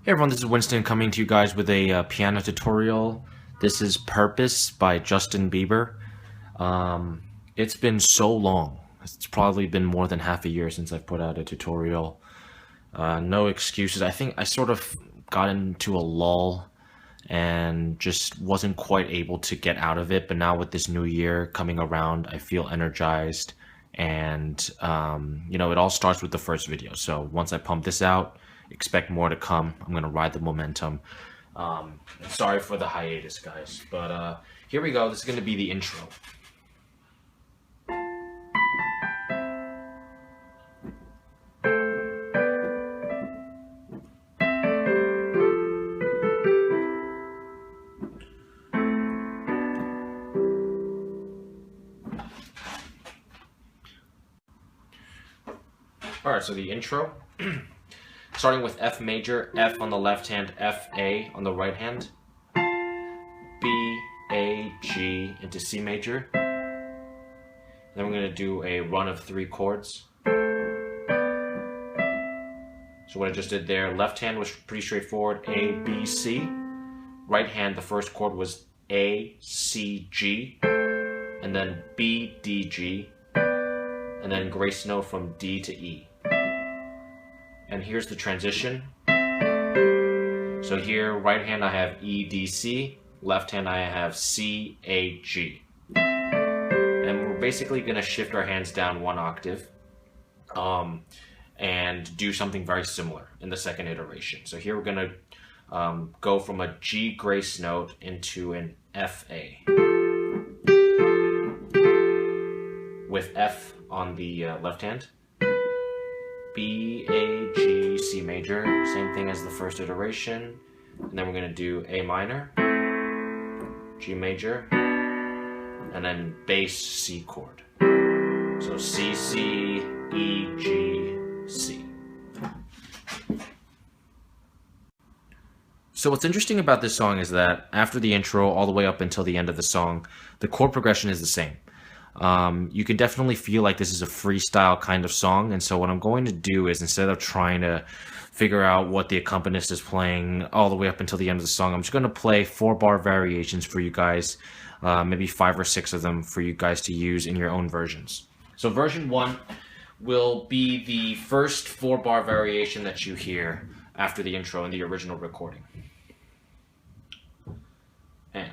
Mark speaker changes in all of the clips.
Speaker 1: Hey everyone, this is Winston coming to you guys with a piano tutorial. This is Purpose by Justin Bieber. It's been so long. It's probably been more than half a year since I've put out a tutorial. No excuses. I think I sort of got into a lull and just wasn't quite able to get out of it. But now with this new year coming around, I feel energized. And, it all starts with the first video. So once I pump this out, expect more to come. I'm going to ride the momentum. Sorry for the hiatus, guys. But here we go. This is going to be the intro. Alright, so the intro. Starting with F major, F on the left hand, F, A on the right hand, B, A, G into C major. Then we're going to do a run of 3 chords. So what I just did there, left hand was pretty straightforward, A, B, C. Right hand, the first chord was A, C, G, and then B, D, G, and then grace note from D to E. And here's the transition. So here, right hand I have E, D, C. Left hand I have C, A, G. And we're basically going to shift our hands down 1 octave and do something very similar in the second iteration. So here we're going to go from a G grace note into an F, A. With F on the left hand. B, A, G, C major, same thing as the first iteration. And then we're going to do A minor, G major, and then bass C chord. So C, C, E, G, C. So what's interesting about this song is that after the intro all the way up until the end of the song, the chord progression is the same. You can definitely feel like this is a freestyle kind of song, and so what I'm going to do is, instead of trying to figure out what the accompanist is playing all the way up until the end of the song, I'm just going to play 4-bar variations for you guys, maybe 5 or 6 of them for you guys to use in your own versions. So version 1 will be the first 4-bar variation that you hear after the intro in the original recording. And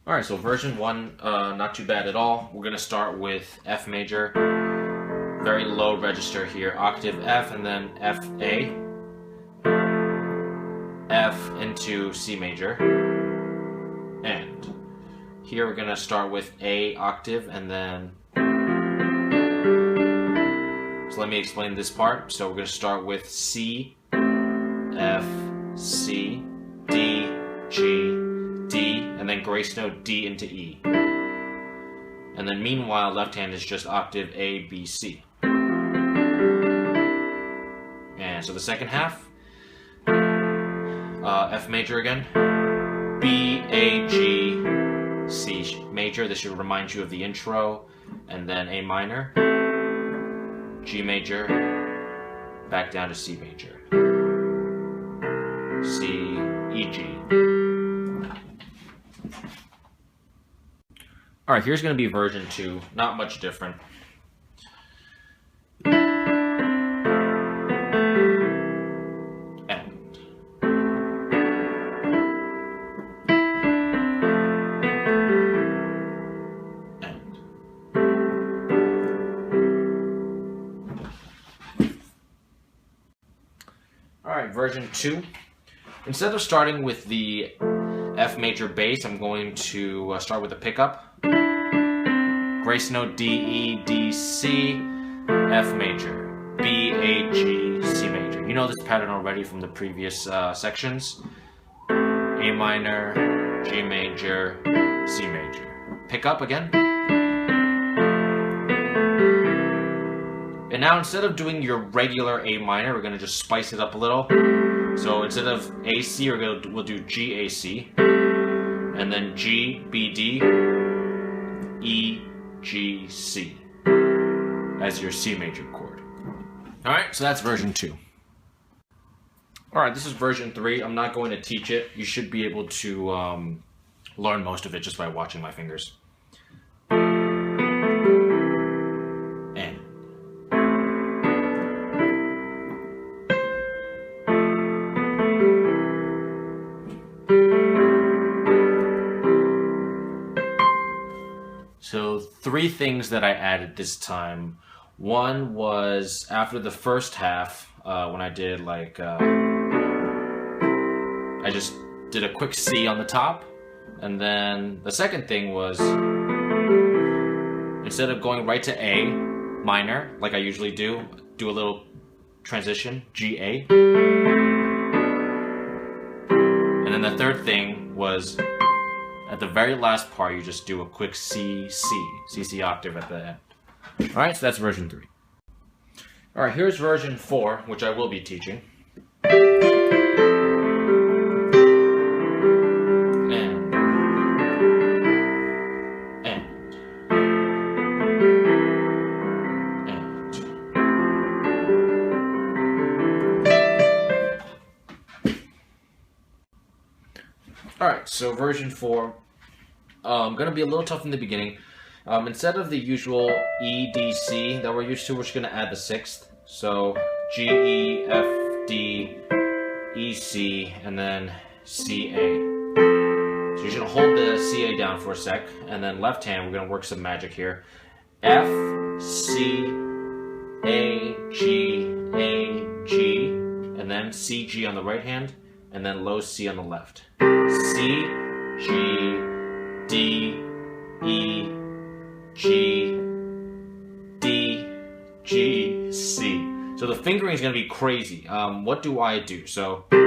Speaker 1: Alright, so version 1, not too bad at all. We're going to start with F major, very low register here, octave F, and then F, A, F into C major, and here we're going to start with A octave, and then, so let me explain this part. So we're going to start with C, F, C, D, G, D, and then grace note D into E. And then meanwhile, left hand is just octave A, B, C. And so the second half, F major again, B, A, G, C major. This should remind you of the intro. And then A minor, G major, back down to C major, C, E, G. Alright, here's going to be version 2, not much different. And. Alright, version 2. Instead of starting with the F major bass, I'm going to start with a pickup. Grace note D, E, D, C, F major, B, A, G, C major. You know this pattern already from the previous sections. A minor, G major, C major. Pick up again. And now instead of doing your regular A minor, we're gonna just spice it up a little. So instead of AC, we'll do G AC, and then G B D E G C as your C major chord. All right, so that's version 2. All right, this is version 3. I'm not going to teach it. You should be able to learn most of it just by watching my fingers. N. So 3 things that I added this time. One was after the first half, when I did like, I just did a quick C on the top. And then the second thing was, instead of going right to A minor, like I usually do a little transition, G A. And then the third thing was, at the very last part, you just do a quick C octave at the end. Alright, so that's version 3. Alright, here's version 4, which I will be teaching. Alright, so version 4, gonna be a little tough in the beginning. Instead of the usual E, D, C that we're used to, we're just gonna add the 6th. So G, E, F, D, E, C, and then C, A. So you're gonna hold the C, A down for a sec, and then left hand, we're gonna work some magic here. F, C, A, G, and then C, G on the right hand, and then low C on the left. C, G, D, E, G, D, G, C. So the fingering is going to be crazy. What do I do? So you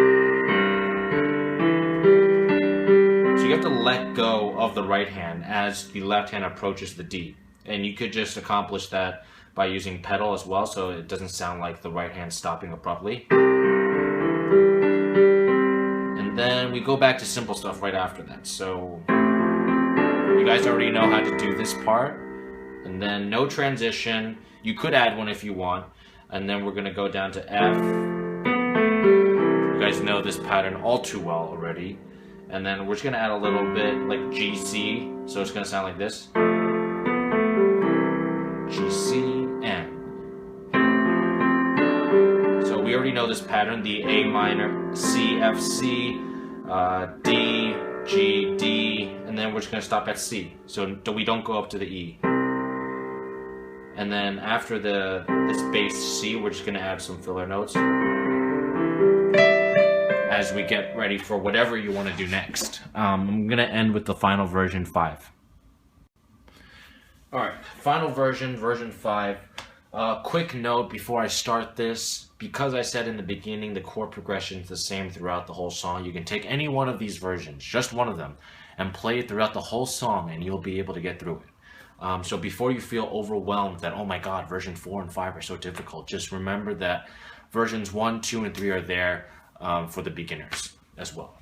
Speaker 1: have to let go of the right hand as the left hand approaches the D. And you could just accomplish that by using pedal as well, so it doesn't sound like the right hand stopping abruptly. And then we go back to simple stuff right after that. So you guys already know how to do this part. And then no transition. You could add one if you want. And then we're going to go down to F. You guys know this pattern all too well already. And then we're just going to add a little bit like G, C. So it's going to sound like this. G, C, N. So we already know this pattern. The A minor, C, F, C, D, G, D, and then we're just going to stop at C, so we don't go up to the E. And then after this bass C, we're just going to add some filler notes as we get ready for whatever you want to do next. I'm going to end with the final version 5. Alright, final version, version 5. Quick note before I start this, because I said in the beginning the chord progression is the same throughout the whole song, you can take any one of these versions, just one of them, and play it throughout the whole song and you'll be able to get through it. So before you feel overwhelmed that, oh my god, version 4 and 5 are so difficult, just remember that versions 1, 2, and 3 are there for the beginners as well.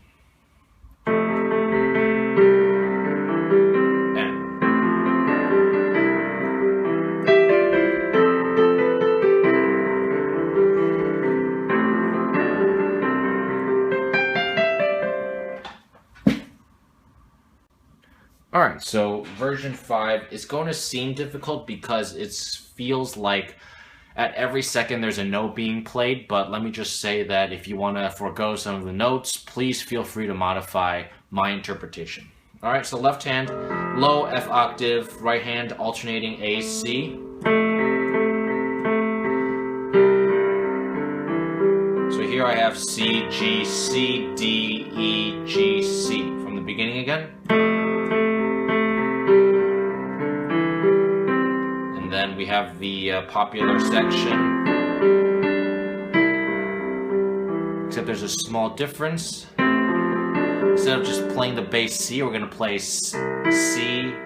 Speaker 1: Alright, so version 5 is going to seem difficult because it feels like at every second there's a note being played, but let me just say that if you want to forego some of the notes, please feel free to modify my interpretation. Alright, so left hand, low F octave, right hand alternating A, C. So here I have C, G, C, D, E, G, C. From the beginning again. And then we have the popular section. Except there's a small difference. Instead of just playing the bass C, we're going to play C,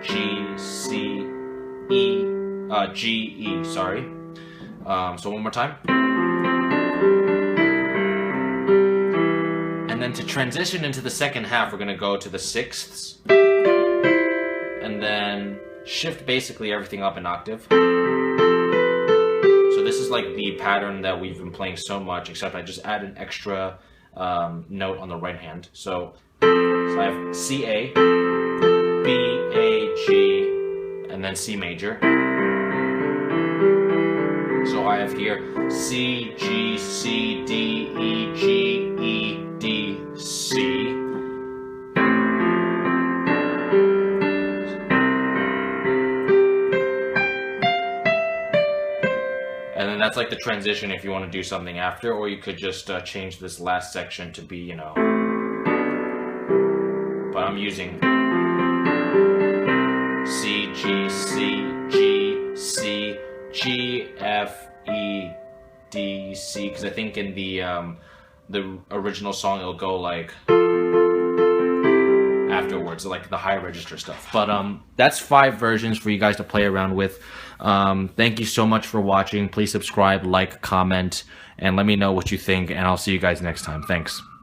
Speaker 1: G, C, E, G, E, sorry. So one more time. And then to transition into the second half, we're going to go to the sixths. And then shift basically everything up an octave. So this is like the pattern that we've been playing so much, except I just add an extra note on the right hand. So I have C, A, B, A, G, and then C major. So I have here C, G, C, D, E, G, E, D, C. And then that's like the transition if you want to do something after, or you could just change this last section to be, you know, but I'm using C, G, C, G, C, G, F, E, D, C, because I think in the original song it'll go like afterwards, like the high register stuff. But that's 5 versions for you guys to play around with. Thank you so much for watching. Please subscribe, like, comment, and let me know what you think, and I'll see you guys next time. Thanks.